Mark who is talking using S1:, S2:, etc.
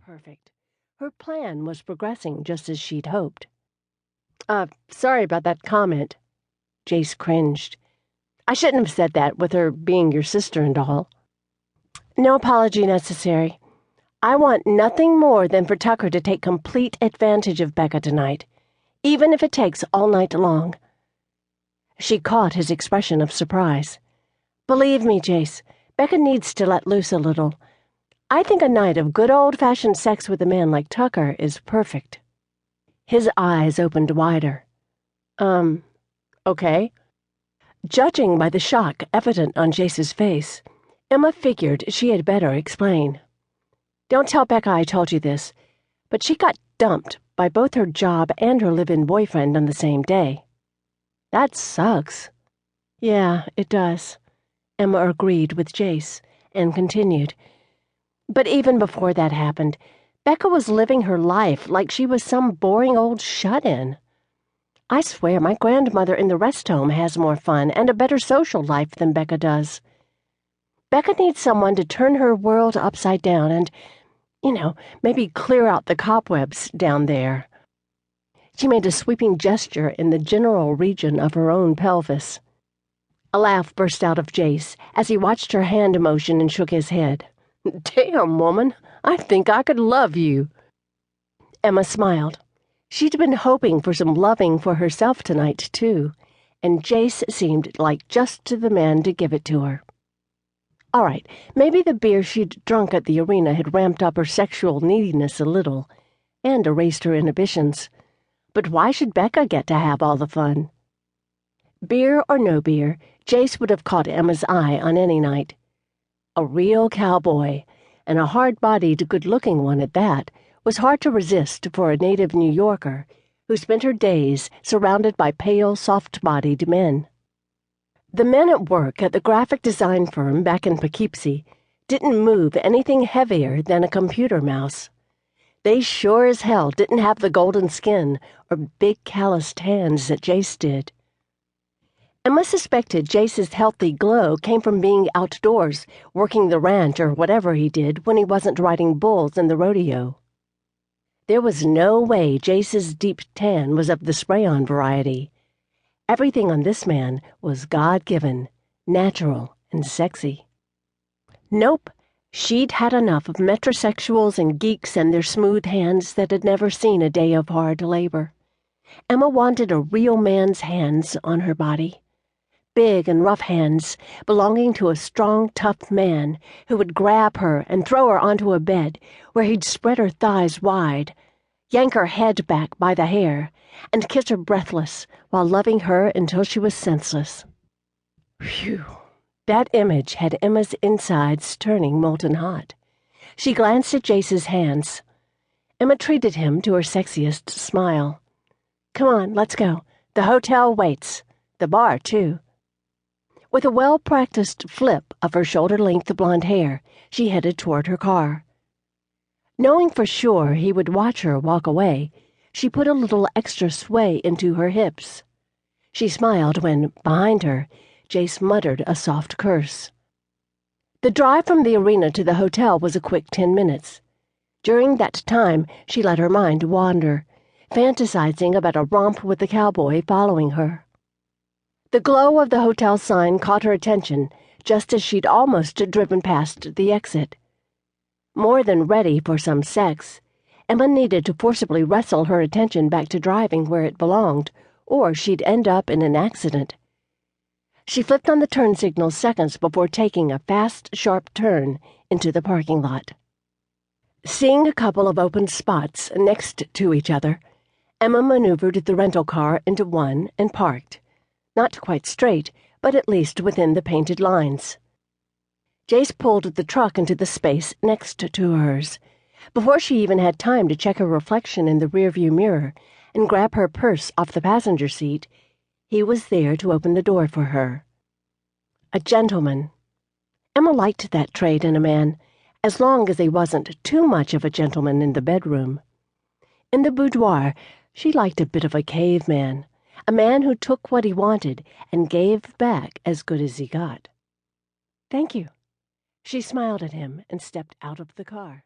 S1: perfect. Her plan was progressing just as she'd hoped. Sorry about that comment. Jace cringed. I shouldn't have said that, with her being your sister and all. No apology necessary. I want nothing more than for Tucker to take complete advantage of Becca tonight, even if it takes all night long. She caught his expression of surprise. Believe me, Jace, Becca needs to let loose a little. I think a night of good old-fashioned sex with a man like Tucker is perfect. His eyes opened wider. Okay. Judging by the shock evident on Jace's face, Emma figured she had better explain. Don't tell Becca I told you this, but she got dumped by both her job and her live-in boyfriend on the same day. That sucks. Yeah, it does, Emma agreed with Jace and continued. But even before that happened, Becca was living her life like she was some boring old shut-in. I swear my grandmother in the rest home has more fun and a better social life than Becca does. Becca needs someone to turn her world upside down and, maybe clear out the cobwebs down there. She made a sweeping gesture in the general region of her own pelvis. A laugh burst out of Jace as he watched her hand motion and shook his head. Damn, woman, I think I could love you. Emma smiled. She'd been hoping for some loving for herself tonight, too, and Jace seemed like just the man to give it to her. All right, maybe the beer she'd drunk at the arena had ramped up her sexual neediness a little and erased her inhibitions. But why should Becca get to have all the fun? Beer or no beer, Jace would have caught Emma's eye on any night. A real cowboy, and a hard-bodied, good-looking one at that, was hard to resist for a native New Yorker who spent her days surrounded by pale, soft-bodied men. The men at work at the graphic design firm back in Poughkeepsie didn't move anything heavier than a computer mouse. They sure as hell didn't have the golden skin or big calloused hands that Jace did. Emma suspected Jace's healthy glow came from being outdoors, working the ranch or whatever he did when he wasn't riding bulls in the rodeo. There was no way Jace's deep tan was of the spray-on variety. Everything on this man was God-given, natural, and sexy. Nope, she'd had enough of metrosexuals and geeks and their smooth hands that had never seen a day of hard labor. Emma wanted a real man's hands on her body. Big and rough hands belonging to a strong, tough man who would grab her and throw her onto a bed where he'd spread her thighs wide, yank her head back by the hair, and kiss her breathless while loving her until she was senseless. Phew! That image had Emma's insides turning molten hot. She glanced at Jace's hands. Emma treated him to her sexiest smile. Come on, let's go. The hotel waits. The bar, too. With a well-practiced flip of her shoulder-length blonde hair, she headed toward her car. Knowing for sure he would watch her walk away, she put a little extra sway into her hips. She smiled when, behind her, Jace muttered a soft curse. The drive from the arena to the hotel was a quick 10 minutes. During that time, she let her mind wander, fantasizing about a romp with the cowboy following her. The glow of the hotel sign caught her attention just as she'd almost driven past the exit. More than ready for some sex, Emma needed to forcibly wrestle her attention back to driving where it belonged, or she'd end up in an accident. She flipped on the turn signal seconds before taking a fast, sharp turn into the parking lot. Seeing a couple of open spots next to each other, Emma maneuvered the rental car into one and parked. Not quite straight, but at least within the painted lines. Jace pulled the truck into the space next to hers, before she even had time to check her reflection in the rearview mirror and grab her purse off the passenger seat. He was there to open the door for her. A gentleman. Emma liked that trait in a man, as long as he wasn't too much of a gentleman in the bedroom. In the boudoir, she liked a bit of a caveman, a man who took what he wanted and gave back as good as he got. Thank you. She smiled at him and stepped out of the car.